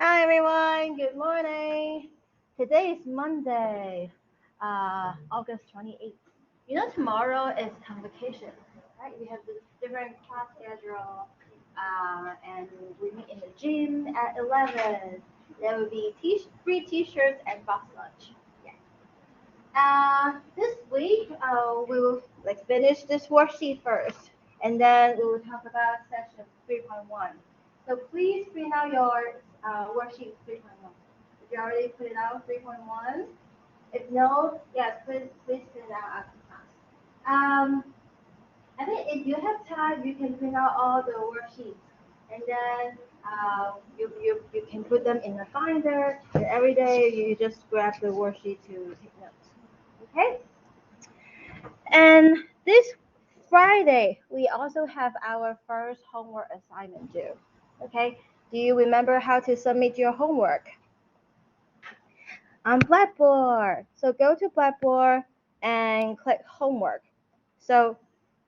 Hi everyone, good morning. Today is Monday, August 28th. You know tomorrow is convocation, right? We have this different class schedule, and we meet in the gym at 11. There will be free t-shirts and box lunch. Yeah. This week, we will finish this worksheet first, and then we will talk about section 3.1. So please print out your worksheet 3.1. Did you already put it out 3.1? If no, yes, please print it out after class. I think if you have time, you can print out all the worksheets, and then you can put them in a binder. And every day you just grab the worksheet to take notes. Okay. And this Friday, we also have our first homework assignment due. Okay, do you remember how to submit your homework? On Blackboard. So go to Blackboard and click homework. So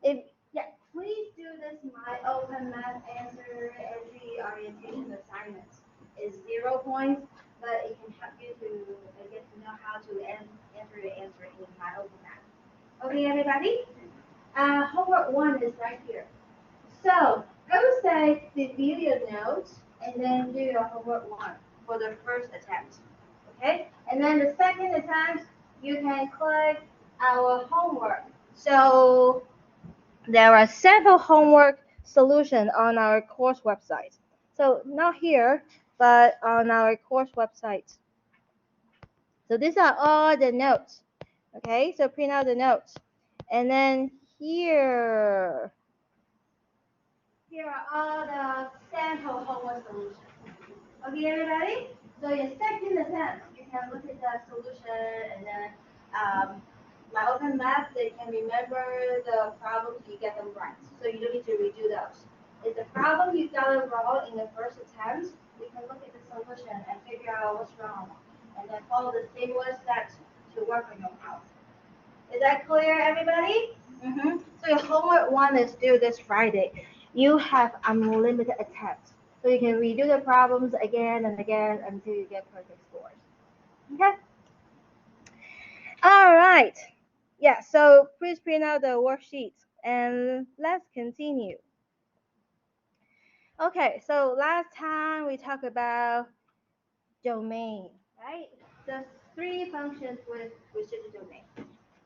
if yeah, please do this my open math answer entry orientation assignment. It's 0 points, but it can help you to get to know how to enter the answer in my open math. Okay, everybody? Homework 1 is right here. So I would say review your notes and then do your homework 1 for the first attempt. Okay? And then the second attempt, you can click our homework. So there are several homework solutions on our course website. So not here, but on our course website. So these are all the notes. Okay, so print out the notes. And then here are all the sample homework solutions. Okay, everybody? So your second attempt, you can look at the solution and then my open math, they can remember the problems, you get them right. So you don't need to redo those. If the problem you got it wrong in the first attempt, you can look at the solution and figure out what's wrong. And then follow the similar steps to work on your problem. Is that clear, everybody? So your homework 1 is due this Friday. You have unlimited attempts. So you can redo the problems again and again until you get perfect scores. Okay? All right. Yeah, so please print out the worksheets and let's continue. Okay, so last time we talked about domain, right? The 3 functions with restricted domain.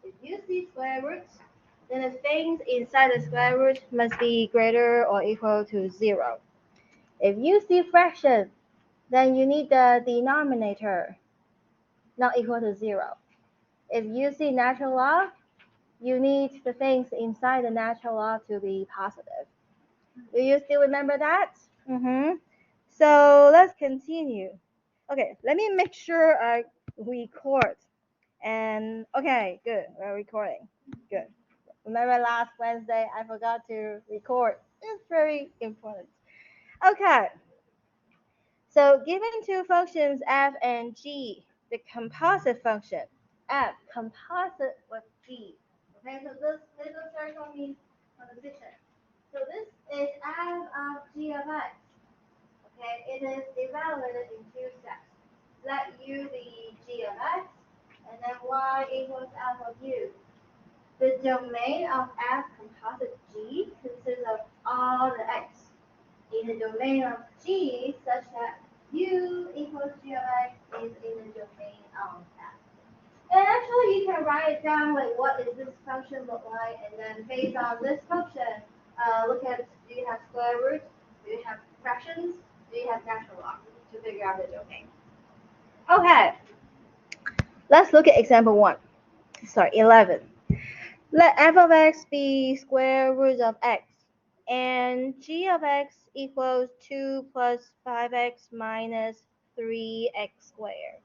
If you see square roots, then the things inside the square root must be greater or equal to 0. If you see fraction, then you need the denominator not equal to 0. If you see natural log, you need the things inside the natural log to be positive. Do you still remember that? So let's continue. Okay, let me make sure I record. And okay, good, we're recording. Good. Remember last Wednesday, I forgot to record. It's very important. Okay. So given two functions f and g, the composite function f composite with g. Okay, so this little circle means composition. So this is f of g of x. Okay, it is evaluated in 2 steps. Let u be g of x, and then y equals f of u. The domain of f composite G consists of all the x in the domain of G such that u equals g of x is in the domain of f. And actually you can write it down like what does this function look like, and then based on this function, look at do you have square roots, do you have fractions, do you have natural log to figure out the domain. Okay, let's look at example 11. Let f of x be square root of x, and g of x equals 2 plus 5x minus 3x squared.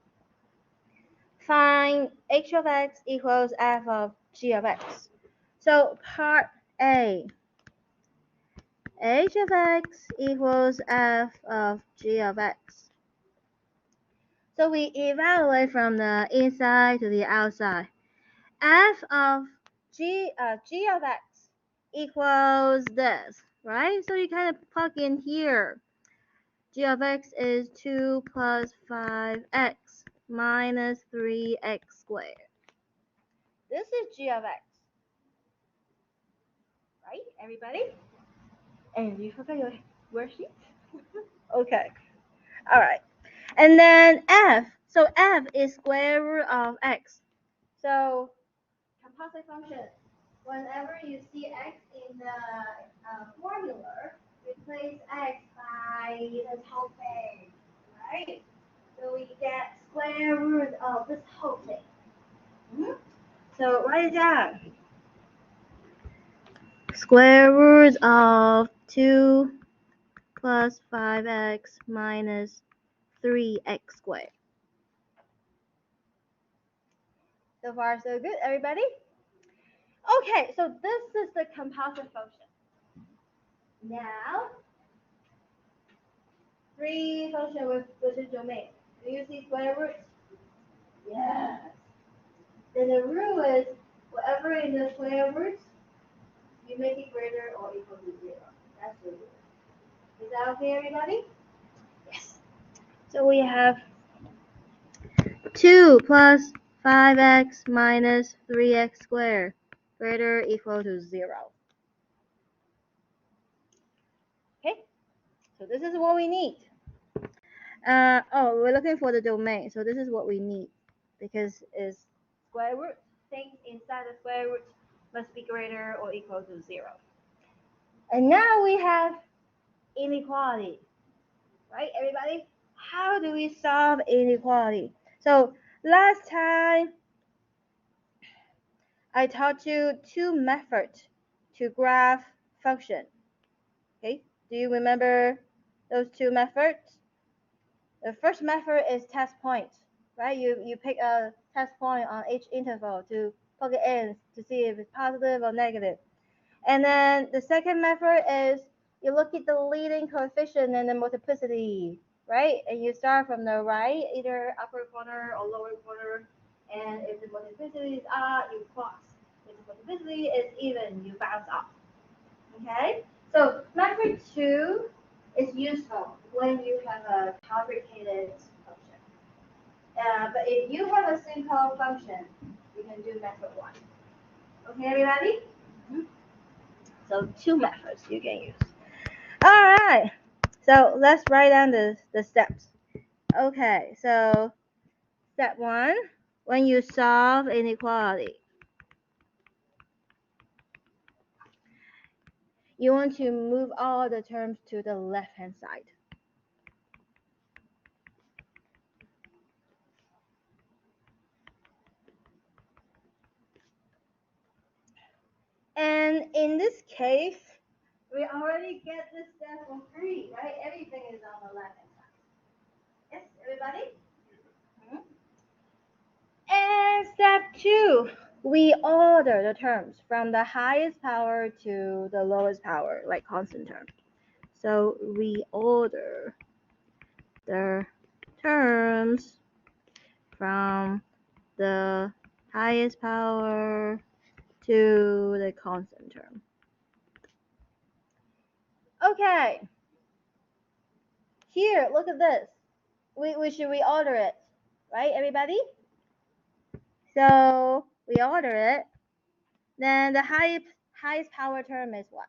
Find h of x equals f of g of x. So part A, h of x equals f of g of x. So we evaluate from the inside to the outside. F of g of x equals this, right? So you kind of plug in here. g of x is 2 plus 5x minus 3x squared. This is g of x. Right, everybody? And you forgot your worksheet? Okay. All right. And then f. So f is square root of x. So composite function. Whenever you see x in the formula, replace x by this whole thing, right? So we get square root of this whole thing. So write it down. Square root of 2 plus 5x minus 3x squared. So far, so good, everybody? Okay, so this is the composite function. Now, three function with which domain. Do you see square roots? Yes. Then the rule is whatever in the square roots, you make it greater or equal to 0. That's the rule. Is that okay, everybody? Yes. So we have 2 plus 5x minus 3x squared greater or equal to 0. Okay, so this is what we need. We're looking for the domain, so this is what we need because it's square root. Things inside the square root must be greater or equal to 0. And now we have inequality, right, everybody? How do we solve inequality? So last time I taught you two methods to graph function. Okay, do you remember those two methods? The first method is test point, right? You pick a test point on each interval to plug it in to see if it's positive or negative. And then the second method is you look at the leading coefficient and the multiplicity, right? And you start from the right, either upper corner or lower corner. And if the multiplicity is odd, you cross. If the multiplicity is even, you bounce up. Okay? So method 2 is useful when you have a complicated function. But if you have a simple function, you can do method 1. Okay, everybody? So 2 methods you can use. All right. So let's write down the steps. Okay, so step 1, when you solve inequality, you want to move all the terms to the left-hand side. And in this case, we already get this step for free, right? Everything is on the left-hand side. Yes, everybody? And step 2, we order the terms from the highest power to the lowest power, like constant term. So we order the terms from the highest power to the constant term. Okay. Here, look at this. We should reorder it, right, everybody? So we order it. Then the highest power term is what?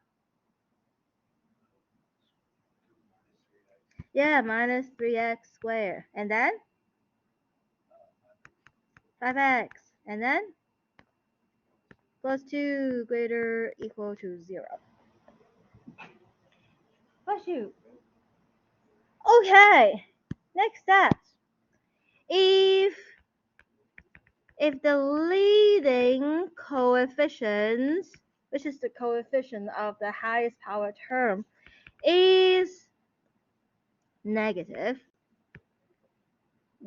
Yeah, minus 3x squared. And then 5x. And then plus 2 greater equal to 0. Bless you. Okay, next step. If the leading coefficient, which is the coefficient of the highest power term, is negative,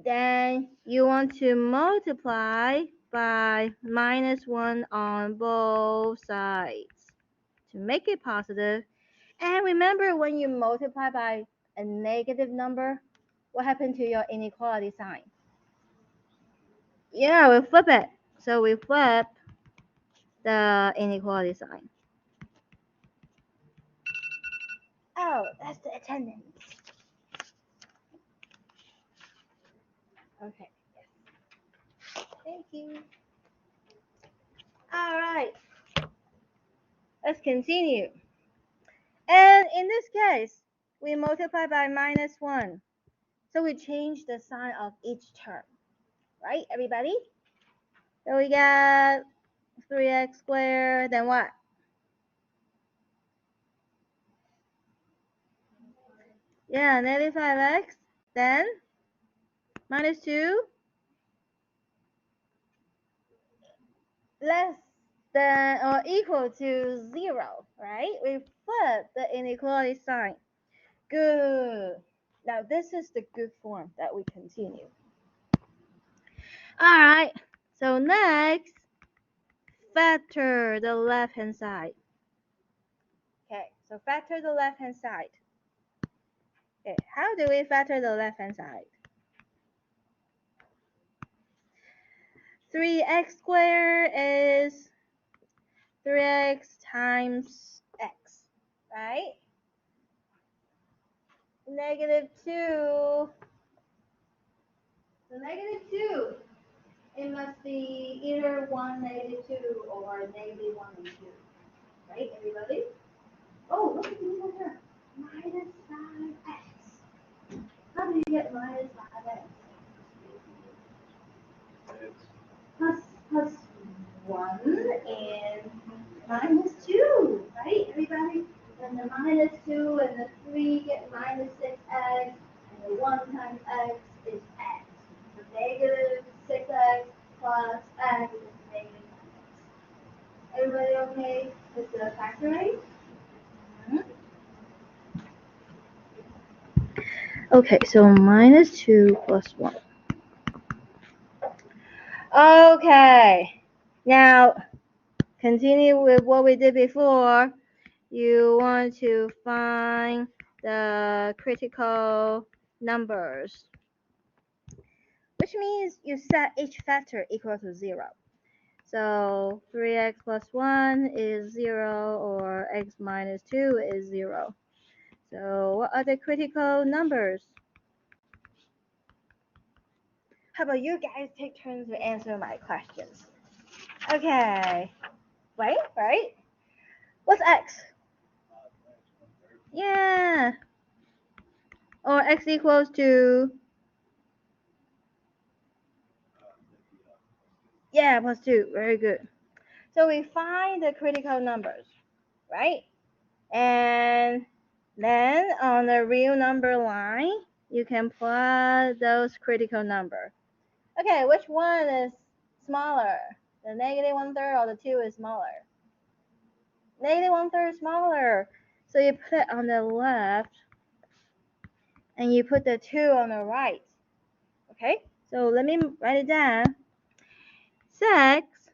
then you want to multiply by minus 1 on both sides to make it positive. And remember, when you multiply by a negative number, what happened to your inequality sign? Yeah, we flip it. So we flip the inequality sign. Oh, that's the attendance. Okay. Yes. Thank you. All right. Let's continue. And in this case, we multiply by -1. So we change the sign of each term. Right, everybody? So we got 3x squared, then what? Yeah, negative 5x, then -2, less than or equal to 0, right? We flip the inequality sign. Good. Now this is the good form that we continue. All right. So next, factor the left-hand side. Okay, so factor the left-hand side. Okay, how do we factor the left-hand side? 3x squared is 3x times x, right? -2. So -2, it must be either 1, -2, or -1 and 2. Right, everybody? Oh, look at these over here. -5x. How do you get -5x? Plus 1 and -2, right, everybody? And the -2 and the 3 get -6x, and the 1 times x is x. So -6x plus x is -9x. Everybody okay with the factoring? Okay, so -2 plus 1. Okay, now continue with what we did before. You want to find the critical numbers, which means you set each factor equal to 0. So 3x plus 1 is 0, or x minus 2 is 0. So what are the critical numbers? How about you guys take turns to answer my questions? Okay. Right? What's x? Yeah. Or x equals to, yeah, plus 2. Very good. So we find the critical numbers, right? And then on the real number line, you can plot those critical numbers. Okay, which one is smaller? The -1/3 or the 2 is smaller? -1/3 is smaller. So you put it on the left and you put the 2 on the right. Okay, so let me write it down. 6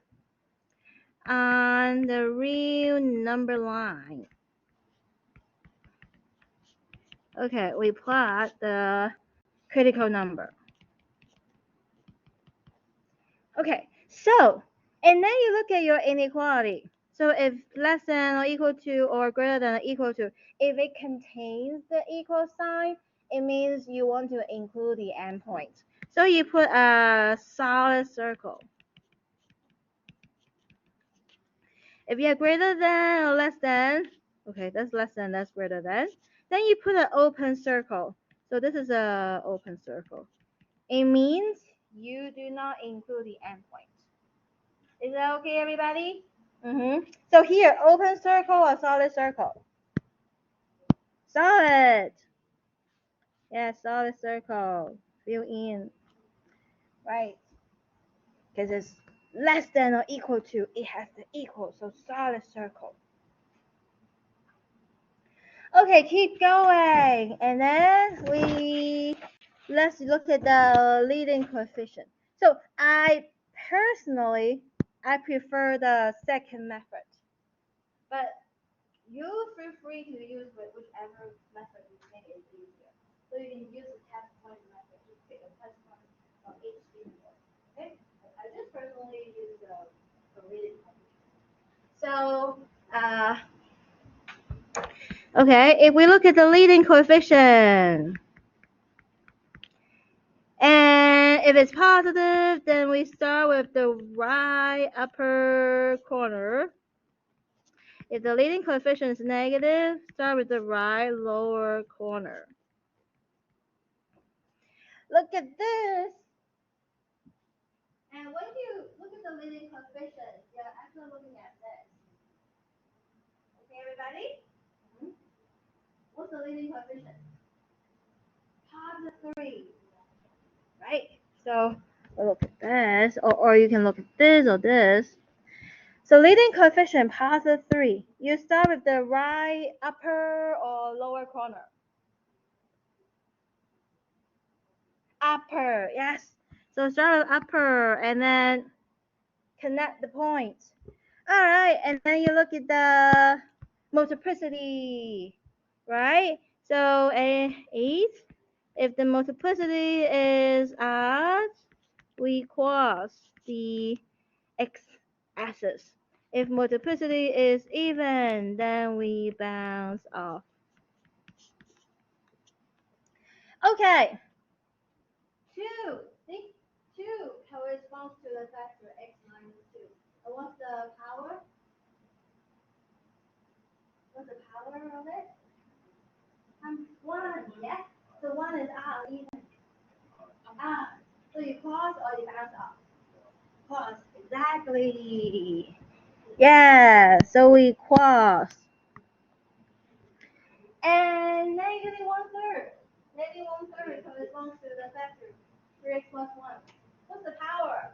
on the real number line. Okay, we plot the critical number. Okay, so, and then you look at your inequality. So if less than or equal to or greater than or equal to, if it contains the equal sign, it means you want to include the endpoint. So you put a solid circle. If you are greater than or less than, okay, that's less than, that's greater than, then you put an open circle. So this is an open circle. It means you do not include the endpoint. Is that okay, everybody? So here, open circle or solid circle? Solid. Yeah, solid circle. Fill in. Right. Because it's less than or equal to, it has the equal, so solid circle. Okay, keep going. And then let's look at the leading coefficient. So I prefer the second method. But you feel free to use whichever method you think is easier. So you can use the test point method. Just pick a test point from each input. Okay? I just personally use the leading coefficient. So, okay, if we look at the leading coefficient, And if it's positive, then we start with the right upper corner. If the leading coefficient is negative, start with the right lower corner. Look at this. And when you look at the leading coefficient, you're actually looking at this. Okay, everybody? What's the leading coefficient? Positive 3. Right? So we'll look at this, or you can look at this or this. So leading coefficient positive 3. You start with the right upper or lower corner. Upper, yes. So start with upper and then connect the points. All right, and then you look at the multiplicity, right? So 8, if the multiplicity is odd, we cross the x-axis. If multiplicity is even, then we bounce off. Okay. 2. Think 2 corresponds to the factor x minus 2. And what's the power? What's the power of it? 1, yes? So 1 is odd, even. Odd. So you cross or you bounce off? Cross, exactly. Yeah, so we cross. And negative 1/3. Negative 1/3 corresponds to the factor 3x plus 1. What's the power?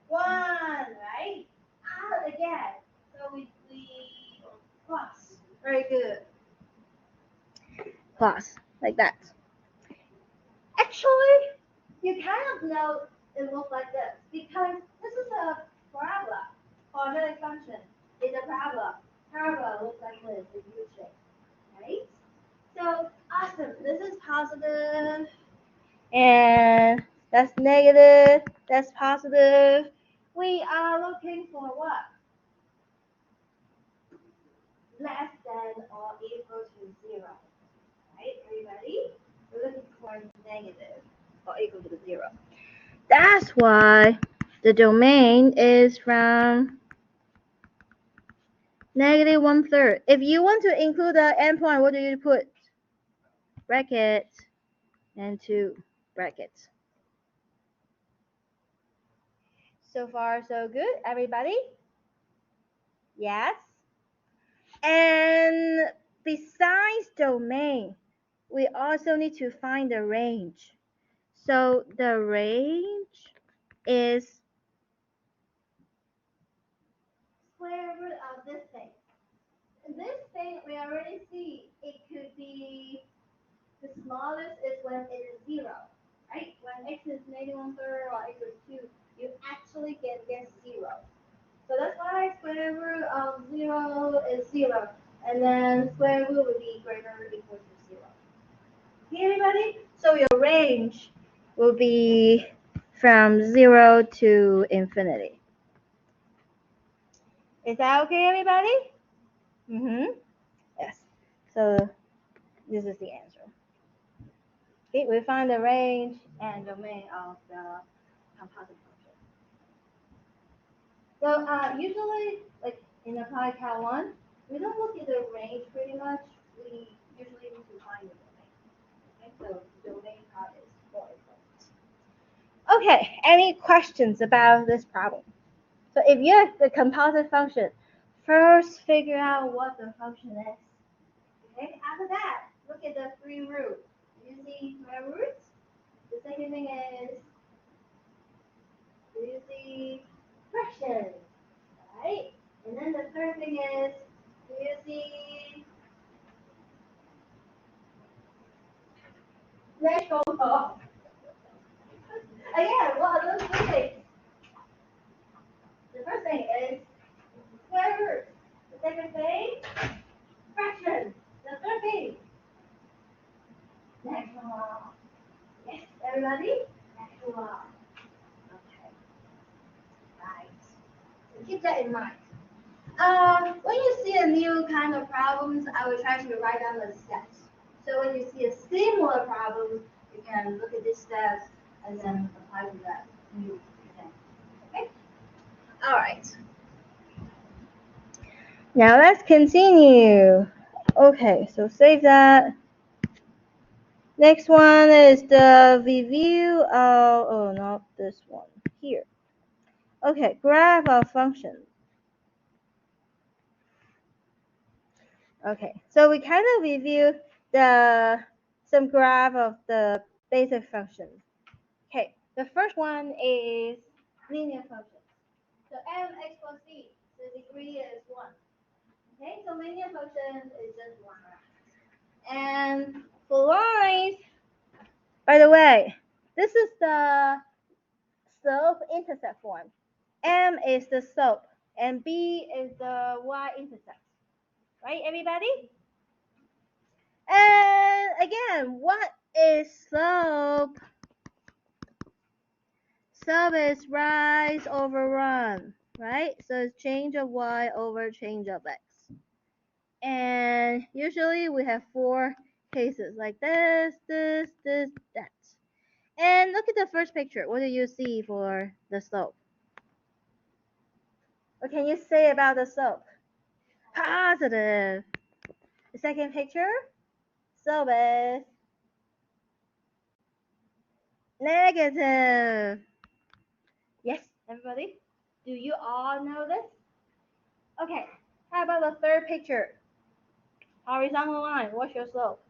1, right? Odd again. So we cross. Very good. Cross, like that. Actually, you kind of know it looks like this because this is a parabola. Quadratic function is a parabola. Parabola looks like this, a U shape, right? So awesome. This is positive, and that's negative. That's positive. We are looking for what? Less than or equal to 0. Right, everybody? We're looking for negative or equal to 0. That's why the domain is from negative 1/3. If you want to include the endpoint, what do you put? Bracket and 2 brackets. So far, so good, everybody? Yes? And besides domain, we also need to find the range. So the range is square root of this thing. And this thing, we already see it could be the smallest is when it is 0, right? When x is negative 1/3 or x is 2, you actually can get 0. So that's why square root of 0 is 0. And then square root would be greater or equal to 0. Okay, everybody? So your range will be from 0 to infinity. Is that okay, everybody? Yes. So this is the answer. Okay, we find the range and domain of the composite function. So usually, like in Applied Cal 1, we don't look at the range pretty much. We usually need to find the domain. Okay, so domain part is more important. Okay, any questions about this problem? So if you have the composite function, first figure out what the function is. Okay, after that, look at the 3 roots. You see square roots? The second thing is, do you see fractions, right? And then the third thing is, do you see threshold? Again, what are those three things? The first thing is square root. The second thing, fractions. The third thing, threshold. Yes, everybody? Threshold. Okay. Right. So keep that in mind. When you see a new kind of problems, I will try to write down the steps. So when you see a similar problem, you can look at these steps and then apply to that new example. Okay? All right. Now let's continue. Okay, so save that. Next one is the review of, oh, not this one, here. Okay, graph of functions. Okay, so we kind of review some graph of the basic functions. Okay, the first one is linear functions. So mx plus b, the degree is 1. Okay, so linear function is just 1. And for lines, by the way, this is the slope-intercept form. M is the slope, and B is the y-intercept. Right, everybody? And again, what is slope? Slope is rise over run, right? So it's change of y over change of x. And usually we have 4 cases like this, that. And look at the first picture. What do you see for the slope? What can you say about the slope? Positive. The second picture, slope is negative. Yes, everybody? Do you all know this? Okay, how about the third picture? Horizontal line, what's your slope?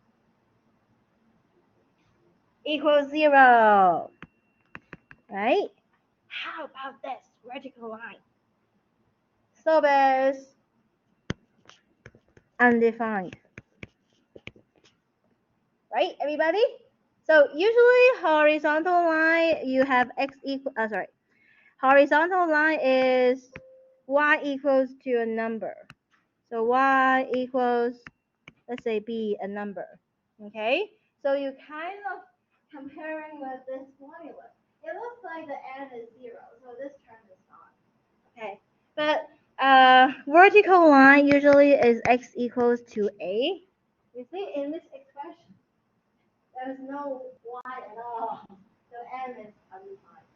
Equals 0. Right? How about this vertical line? Slope is undefined. Right, everybody? So usually horizontal line, you have x equal, horizontal line is y equals to a number. So y equals, let's say b, a number. Okay? So you kind of comparing with this formula. It looks like the n is 0, so this term is not. Okay? But vertical line usually is x equals to a. You see in this expression, there's no y at all. So n is undefined.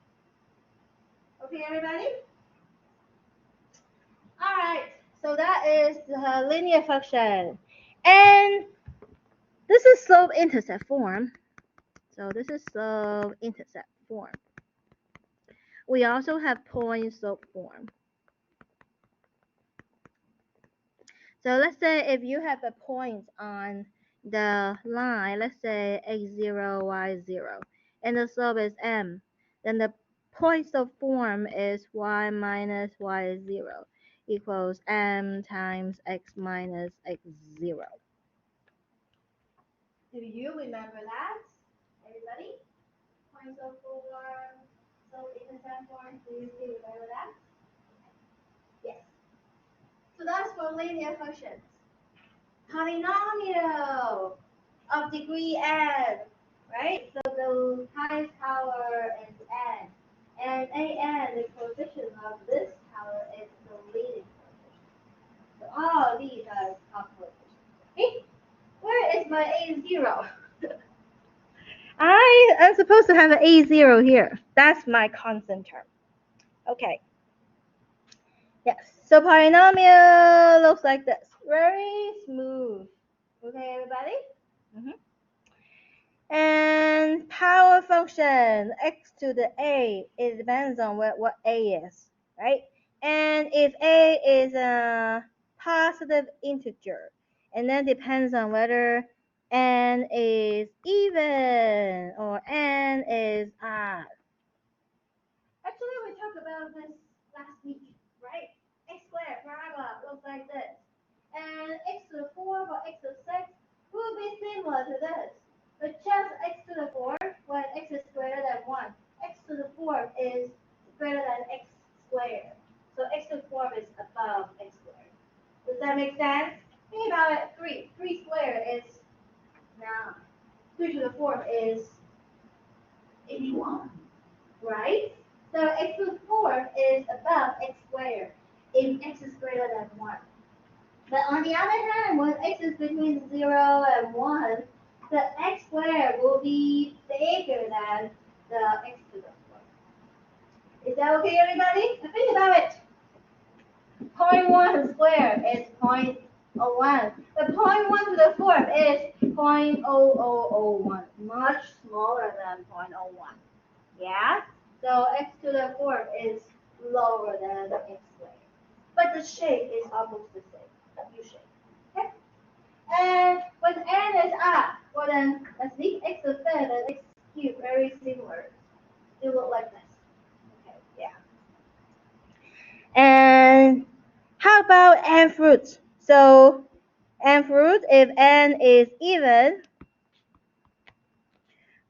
Okay, everybody? Alright, so that is the linear function. And this is slope-intercept form. So this is slope-intercept form. We also have point-slope form. So let's say if you have a point on the line, let's say x0, y0, and the slope is m, then the point-slope form is y minus y0 equals m times x minus x0. Do you remember that? Everybody? Point-slope form, slope-intercept form, do you still remember that? Yes. So that's for linear functions. Polynomial of degree n, right? So the highest power is n. And an, the coefficient of this power, is the leading coefficient. So all these are top coefficients. Okay? Where is my A0? I am supposed to have an A0 here. That's my constant term. Okay. Yes. So polynomial looks like this. Very smooth. Okay, everybody? And power function, x to the a, it depends on what a is, right? And if a is a positive integer, and then depends on whether n is even or n is odd. Actually, we talked about this last week, right? X squared parabola looks like this. And x to the 4 or x to the 6 will be similar to this. But just x to the 4 when x is greater than 1. X to the 4 is greater than x squared. So x to the 4 is above x squared. Does that make sense? Think about it. 3. 3 squared is 9. 3 to the 4 is 81. Right? So x to the 4 is above x squared if x is greater than 1. But on the other hand, when x is between 0 and 1, the x squared will be bigger than the x Is that okay, everybody? So think about it. 0.1 squared is 0.01. The 0.1 to the fourth is 0.0001, much smaller than 0.01. Yeah? So x to the fourth is lower than x squared. But the shape is almost the same, U-shape. Okay? And when n is up, well then, let's leave x to the third and x cubed very similar. They look like this. Okay, yeah. And how about nth root? So nth root, if n is even,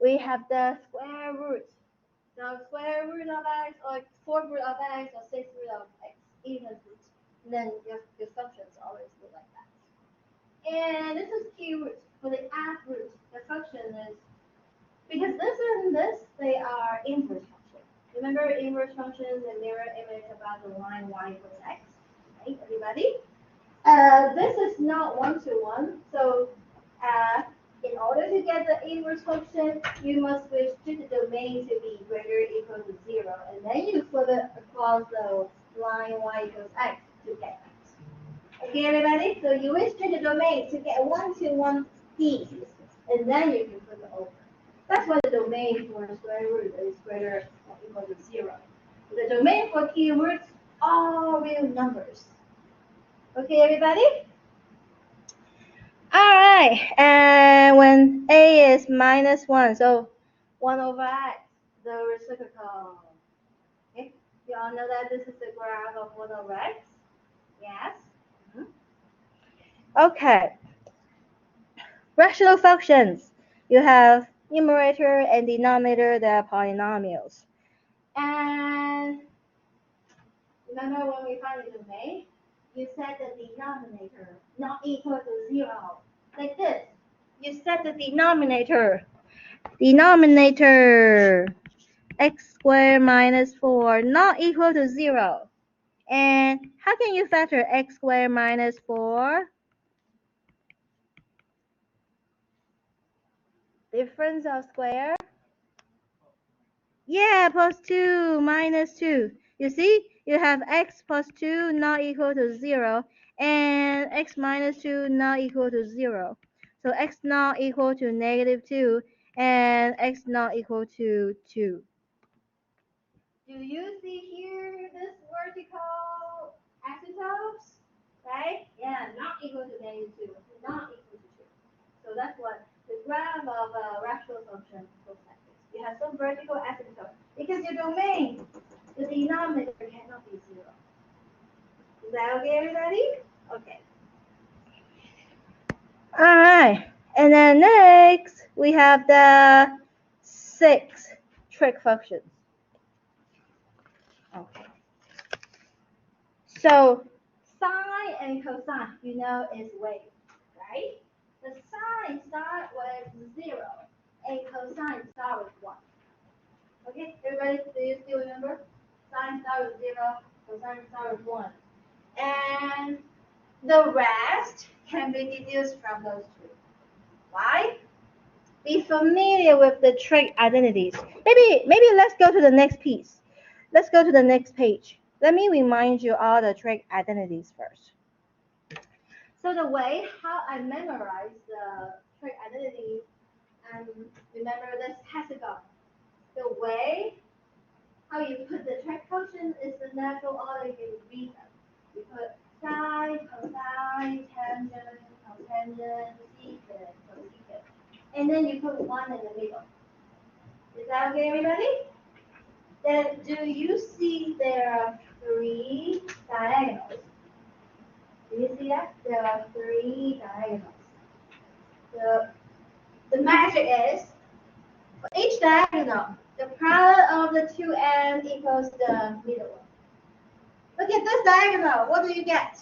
we have the square root. So square root of x or fourth root of x or sixth root of x, even root. And then your functions always look like that. And this is key root. For the nth root, the function is, because this and this, they are inverse functions. Remember inverse functions and mirror image about the line y equals x, right, everybody? This is not one-to-one, so in order to get the inverse function, you must switch to the domain to be greater or equal to 0, and then you flip it across the line y equals x to get that. Okay, everybody? So you switch to the domain to get one-to-one piece, and then you can flip it over. That's why the domain for square root is greater or equal to 0. The domain for keywords are real numbers. Okay, everybody? All right, and when a is -1, so 1 over x, the reciprocal. Okay, you all know that this is the graph of 1 over x? Yes? Okay. Rational functions. You have numerator and denominator that are polynomials. And remember when we find the domain? You set the denominator not equal to 0. Like this. You set the denominator x squared minus 4 not equal to 0. And how can you factor x squared minus 4? Difference of square? Yeah, plus 2 minus 2. You see, you have x plus 2 not equal to 0 and x minus 2 not equal to 0. So x not equal to -2 and x not equal to 2. Do you see here this vertical asymptotes? Right? Yeah, not equal to -2, not equal to 2. So that's what the graph of a rational function looks like this. You have some vertical asymptote because your domain, the denominator cannot be 0. Is that okay, everybody? Okay. All right. And then next, we have the 6 trig functions. Okay. So sine and cosine, you know, is wave, right? The sine start with 0 and cosine start with 1. Okay, everybody, do you still remember? Sine start with 0, cosine start with 1. And the rest can be deduced from those two. Why? Be familiar with the trig identities. Maybe let's go to the next piece. Let's go to the next page. Let me remind you all the trig identities first. So the way how I memorize the trig identities, and remember this hexagon. The way how you put the trig function is the natural order you read them. You put sine, cosine, tangent, cotangent, secant, cosecant. And then you put 1 in the middle. Is that okay, everybody? Then do you see there are 3 diagonals? Do you see that? There are 3 diagonals. The magic is, for each diagonal, the product of the two ends equals the middle one. Look at this diagonal. What do you get?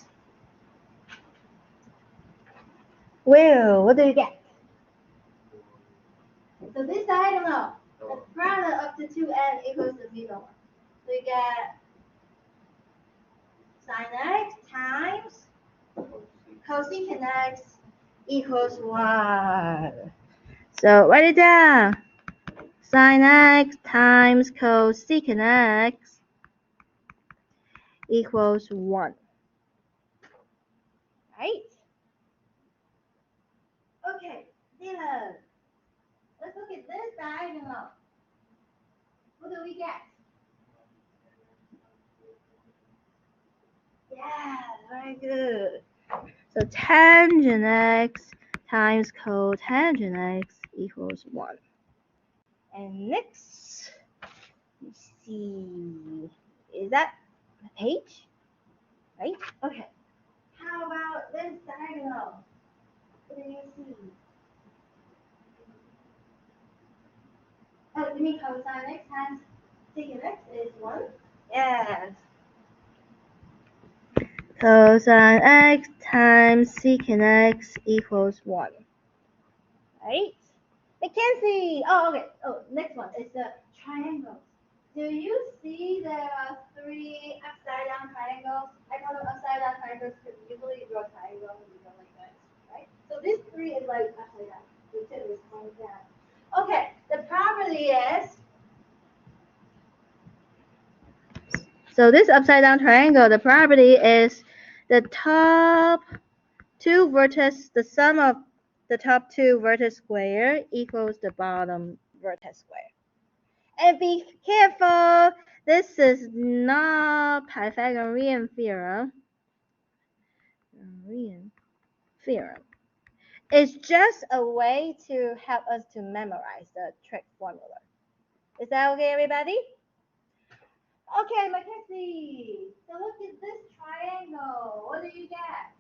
Well, what do you get? So this diagonal, the product of the two ends equals the middle one. So you get sine x times cosecant x equals 1. So write it down. Sine x times cosecant x equals 1. Right? Okay, Dylan, let's look at this diagonal. What do we get? Yeah, very good. So tangent x times cotangent x equals 1. And next, let's see, is that the page? Right? Okay. How about this diagonal? What do you see? Oh, you mean cosine x times secant x is 1? Yes. Cosine x times secant x equals 1. Right? Mackenzie! Oh, okay. Oh, next one is the triangles. Do you see there are 3 upside down triangles? I call them upside down triangles because usually you draw a triangle and you go like that, right? So this 3 is like upside down. The tip is pointing down. Okay, the property is, so this upside down triangle, the property is the top 2 vertex, the sum of the top 2 vertex square equals the bottom vertex square. And be careful, this is not Pythagorean theorem. It's just a way to help us to memorize the trig formula. Is that okay, everybody? Okay, Mackenzie. So look at this triangle. What do you get?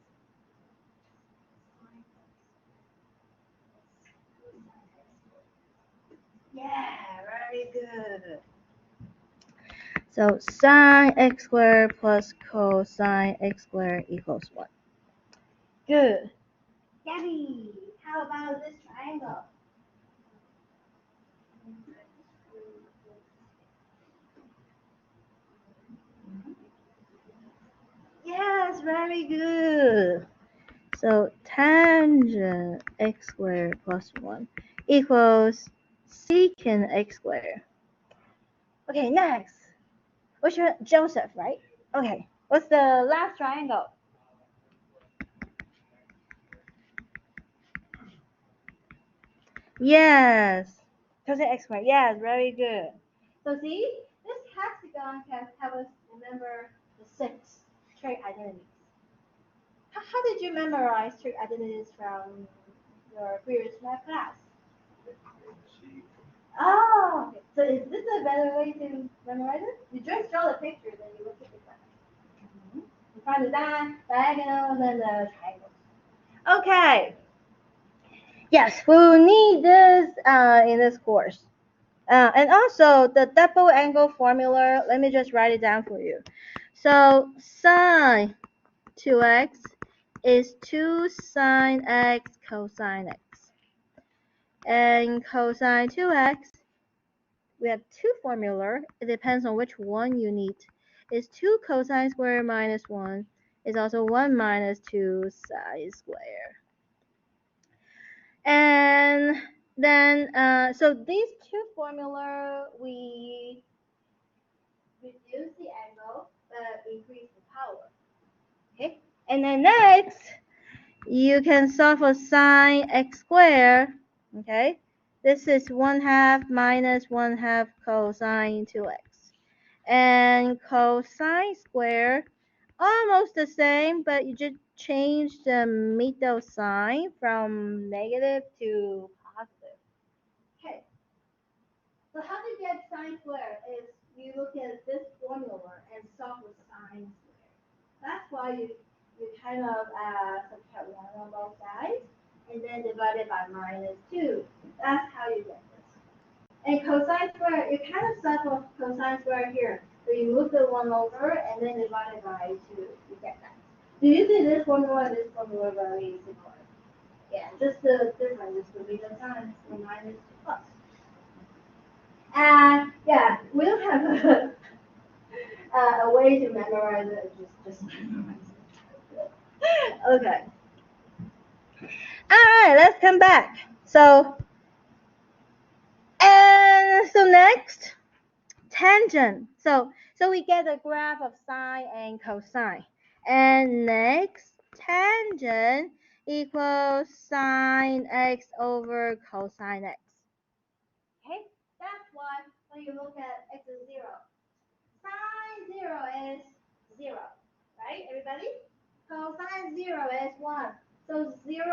Yeah, very good. So sine x squared plus cosine x squared equals 1. Good. Gabby, how about this triangle? Yes, very good. So tangent x squared plus 1 equals secant x squared. Okay, next. What's your Joseph, right? Okay, what's the last triangle? Yes, cosine x squared. Yes, very good. So see, this hexagon can help us remember the 6 trig identities. How did you memorize trig identities from your previous math class? Oh, okay. So is this a better way to memorize it? You just draw the picture, then you look at the graph. You find the diagonals and the triangles. Okay. Yes, we'll need this in this course. And also the double angle formula, let me just write it down for you. So sine 2x is 2 sine x cosine x. And cosine 2x, we have 2 formula. It depends on which one you need. It's 2 cosine squared minus 1. It's also 1 minus 2 sine squared. And then, so these 2 formula, we reduce the angle, but increase the power. Okay? And then next, you can solve for sine x squared. Okay? This is 1/2 minus 1/2 cosine 2x. And cosine squared, almost the same, but you just change the middle sign from negative to positive. Okay. So how to get sine squared is you look at this formula and solve with sine squared. That's why you kind of subtract 1 on both sides and then divide it by -2. That's how you get this. And cosine squared, you kind of solve for cosine squared here. So you move the 1 over and then divide it by 2. You get that. Do you see this formula and this formula very similar? Yeah, just the difference will be the signs, the minus to plus. And yeah, we don't have a way to memorize it. Just memorize it. Okay. All right, let's come back. So next, tangent. So So we get the graph of sine and cosine. And next, tangent equals sine x over cosine x. Okay, that's why when you look at x is 0, sine 0 is 0, right, everybody? Cosine 0 is 1. So 0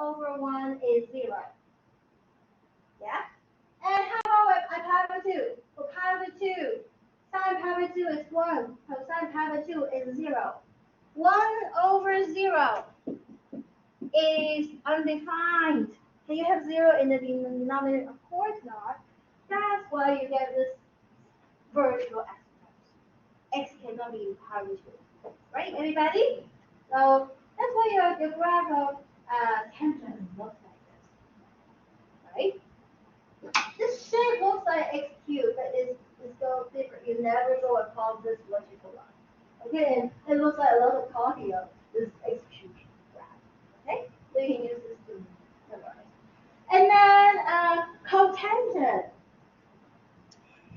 over 1 is 0. Yeah? And how about pi power 2? For pi over 2, sine pi over 2 is 1. Cosine pi over 2 is 0. 1 over 0 is undefined. Can you have 0 in the denominator? Of course not. That's why you get this virtual exponent. X cannot be pi over 2. Right, everybody? So that's why your graph of tangent looks like this. Right? This shape looks like x cubed, but it's so different. You never go across this vertical line. Okay, and it looks like a lot of copy of this x cubed graph. Okay, so you can use this to memorize. And then cotangent.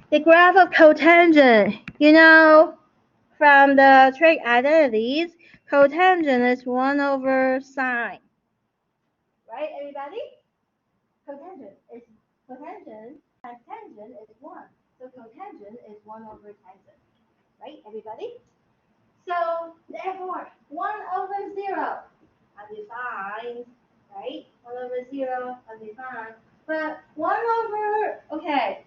The graph of cotangent. You know, from the trig identities, cotangent is 1 over sine. Right, everybody? Cotangent times tangent is 1. So cotangent is 1 over tangent. Right, everybody? So therefore, 1 over 0 undefined. Right? 1 over 0 undefined. But 1 over, okay,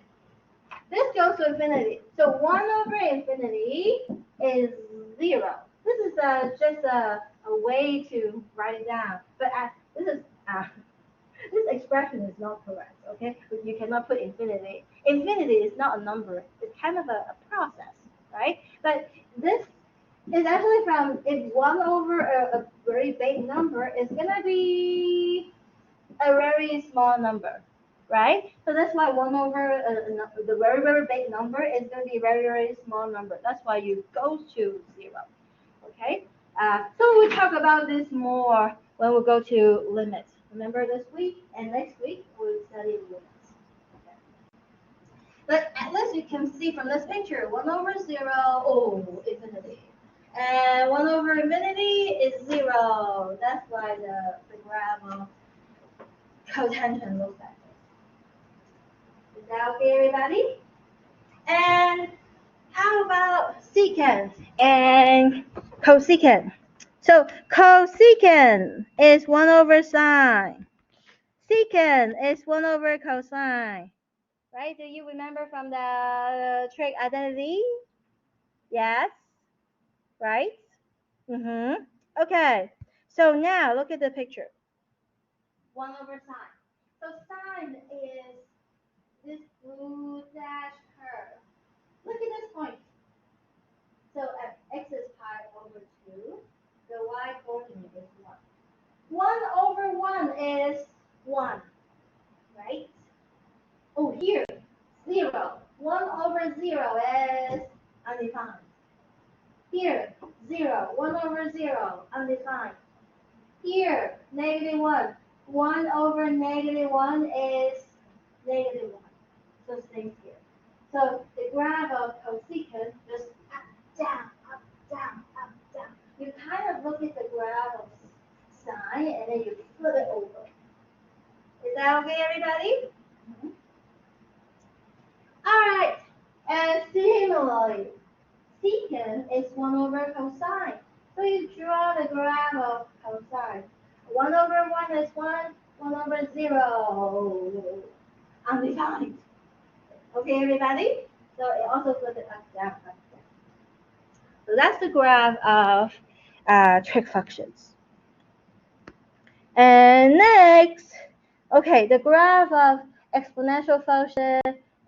this goes to infinity. So 1 over infinity is 0. This is just a way to write it down. But this expression is not correct, okay? You cannot put infinity. Infinity is not a number. It's kind of a process, right? But this is actually from, if 1 over a very big number is going to be a very small number, right? So that's why 1 over the very, very big number is going to be a very, very small number. That's why you go to 0, okay? So we'll talk about this more when we go to limits. Remember this week and next week we'll study limits. Okay. But at least you can see from this picture, 1 over 0, oh, infinity. And 1 over infinity is 0. That's why the graph of cotangent looks like this. Is that okay, everybody? And how about secant and cosecant? So cosecant is 1 over sine. Secant is 1 over cosine. Right? Do you remember from the trig identity? Yes? Right? Mm-hmm. Okay. So now look at the picture. 1 over sine. So sine is this blue dash curve. Look at this point. So x is pi over 2. The y coordinate is 1. 1 over 1 is 1, right? Oh, here, 0. 1 over 0 is undefined. Here, 0. 1 over 0, undefined. Here, negative 1. 1 over negative 1 is negative 1. So same here. So the graph of cosecant just up, down, up, down, up, down. You kind of look at the graph of sine and then you flip it over. Is that okay, everybody? Mm-hmm. All right. And similarly, secant is 1 over cosine. So you draw the graph of cosine. 1 over 1 is 1, 1 over 0. Undefined. Okay, everybody? So it also flips it up, down, up, down. So that's the graph of trig functions. And next, okay, the graph of exponential function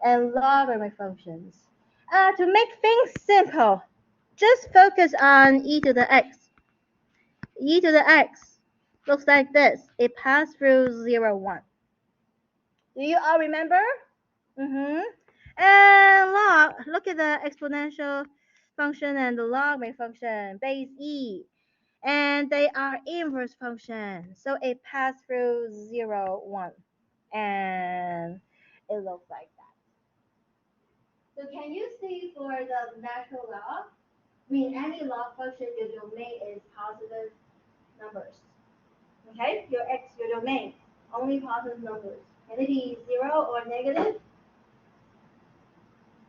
and logarithmic functions. To make things simple, just focus on e to the x. E to the x looks like this. It passed through 0, 1. Do you all remember? Mm-hmm. And log, look at the exponential function and the logarithmic function, base e. And they are inverse functions. So it passed through 0, 1. And it looks like that. So can you see for the natural log? I mean, any log function, your domain is positive numbers. Okay, your x, your domain, only positive numbers. Can it be 0 or negative?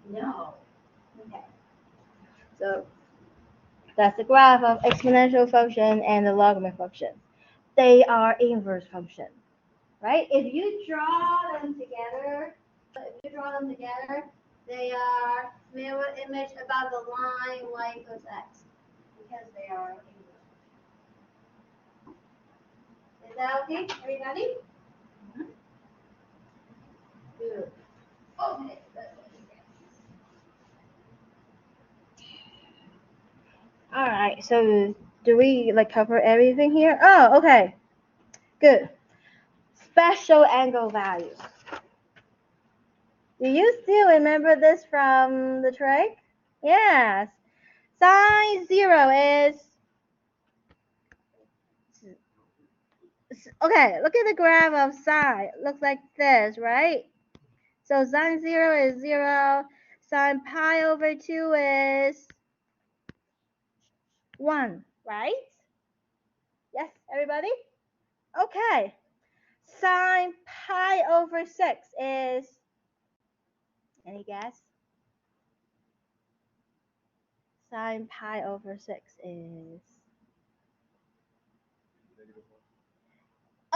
No. Okay. So that's the graph of exponential function and the logarithmic function. They are inverse function, right? If you draw them together, they are mirror image about the line y equals x because they are inverse. Is that okay, everybody? Mm-hmm. Good. Okay. All right. So do we cover everything here? Oh, okay. Good. Special angle values. Do you still remember this from the trig? Yes. Sine 0 is... Okay, look at the graph of sine. It looks like this, right? So sine 0 is 0. Sine pi over 2 is 1, right? Yes, everybody? Okay. Sine pi over 6 is... Any guess? Sine pi over 6 is...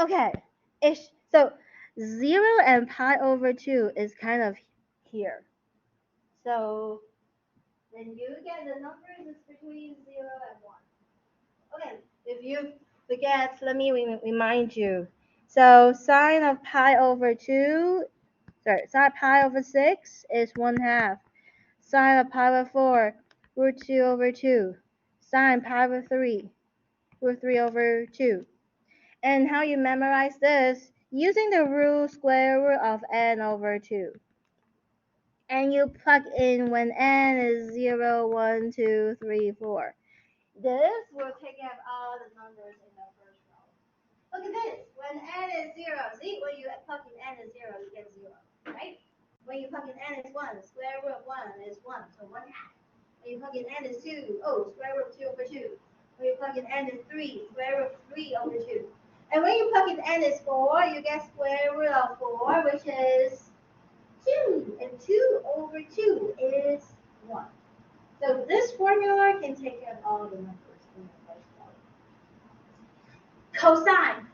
Okay. So 0 and pi over 2 is kind of here. So then you get the numbers is between 0 and 1. Okay, if you forget, let me remind you. So sine of pi over 6 is 1/2. Sine of pi over 4, root 2 over 2. Sine pi over 3, root 3 over 2. And how you memorize this? Using the rule square root of n over 2. And you plug in when n is 0, 1, 2, 3, 4. This will take care of all the numbers in the first row. Look at this. When n is 0, see, when you plug in n is 0, you get 0, right? When you plug in n is 1, square root of 1 is 1, so 1/2. When you plug in n is 2, square root of 2 over 2. When you plug in n is 3, square root of 3 over 2. And when you plug in n is 4, you get square root of 4, which is 2. And 2 over 2 is 1. So this formula can take care of all the numbers in the first row. Cosine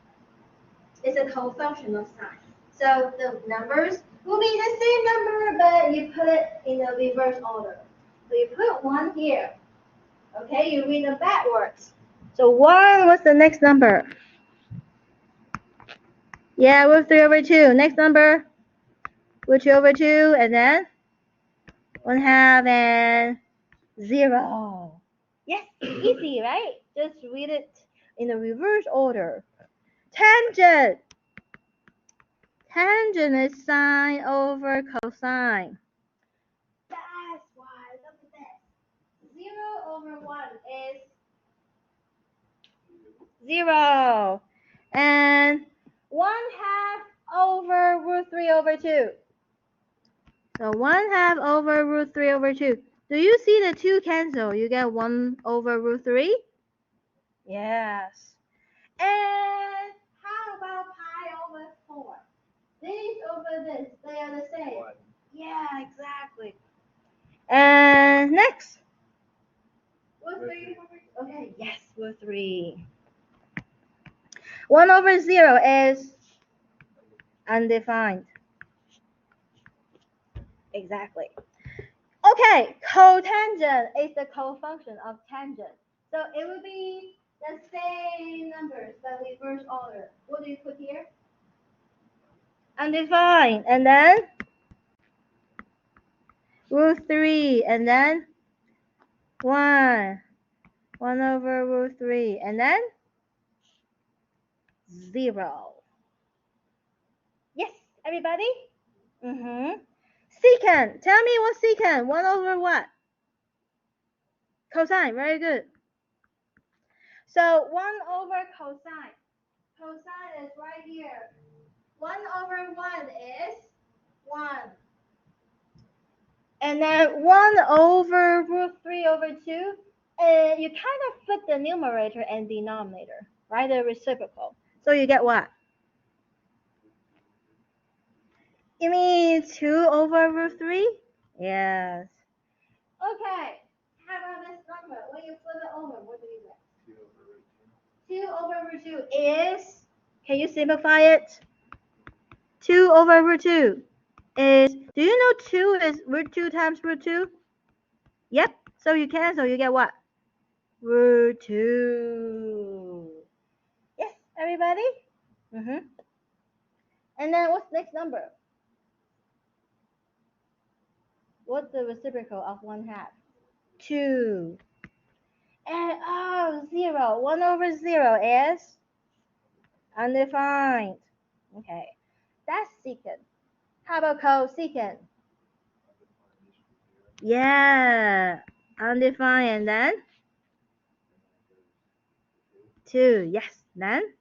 is a cofunction of sine. So the numbers will be the same number, but you put it in the reverse order. So you put 1 here. Okay, you read them backwards. So 1, what's the next number? Yeah, root 3 over 2. Next number, root 2 over 2, and then 1/2 and 0. Yes, easy, right? Just read it in the reverse order. Tangent. Tangent is sine over cosine. That's why, look at this. 0 over 1 is 0. And 1/2 over root 3 over 2. So 1/2 over root 3 over 2. Do you see the 2 cancel? You get 1 over root 3? Yes. And how about pi over 4? This over this, they are the same. What? Yeah, exactly. And next. Root 3 over... Okay, yes, root 3. 1 over 0 is undefined. Exactly. Okay, cotangent is the cofunction of tangent. So it will be the same numbers, but reverse order. What do you put here? Undefined. And then root 3. And then 1. 1 over root 3. And then 0. Yes, everybody? Secant. Tell me what secant. 1 over what? Cosine. Very good. So 1 over cosine. Cosine is right here. 1 over 1 is 1. And then 1 over root 3 over 2. You kind of flip the numerator and denominator, right? The reciprocal. So you get what? You mean 2 over root 3? Yes. Okay. How about this number? When you flip it over, what do you get? 2 over root 2 is, can you simplify it? 2 over root 2 is, do you know 2 is root 2 times root 2? Yep. So you cancel, you get what? Root 2. Yes, everybody? And then what's next number? What's the reciprocal of 1/2? 2. And 0. 1 over 0 is undefined. Okay. That's secant. How about cosecant? Yeah. Undefined and then? 2. Yes. Then?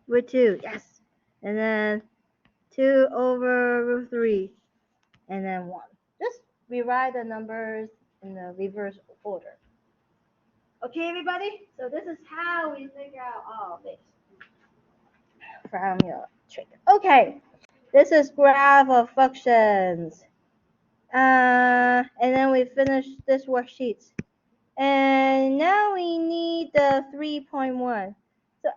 Root 2. Yes. And then 2 over root 3. And then 1. Just rewrite the numbers in the reverse order. Okay, everybody? So this is how we figure out all of this from your trick. Okay, this is graph of functions. And then we finish this worksheet. And now we need the 3.1. So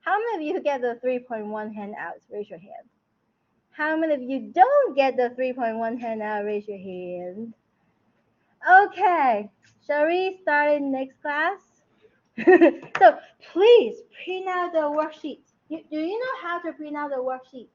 how many of you get the 3.1 handouts? Raise your hand. How many of you don't get the 3.1 handout? Raise your hand. Okay, shall we start in next class? So please print out the worksheets. Do you know how to print out the worksheets?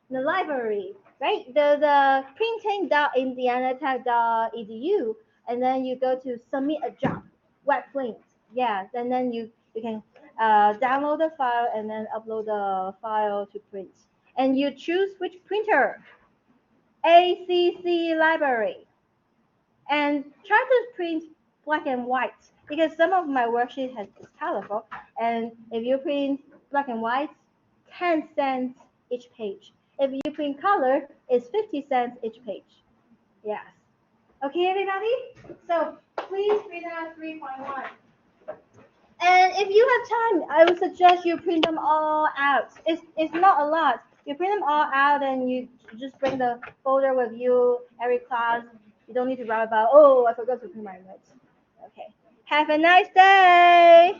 In the library, right? There's a printing.indianatech.edu, and then you go to submit a job, web print. Yeah, and then you can download the file and then upload the file to print. And you choose which printer, ACC library. And try to print black and white because some of my worksheet is colorful, and if you print black and white, 10 cents each page. If you print color, it's 50 cents each page. Yes. Okay, everybody? So please print out 3.1. And if you have time, I would suggest you print them all out. It's not a lot. You print them all out and you just bring the folder with you every class. You don't need to worry about, oh, I forgot to print my notes. Okay. Have a nice day.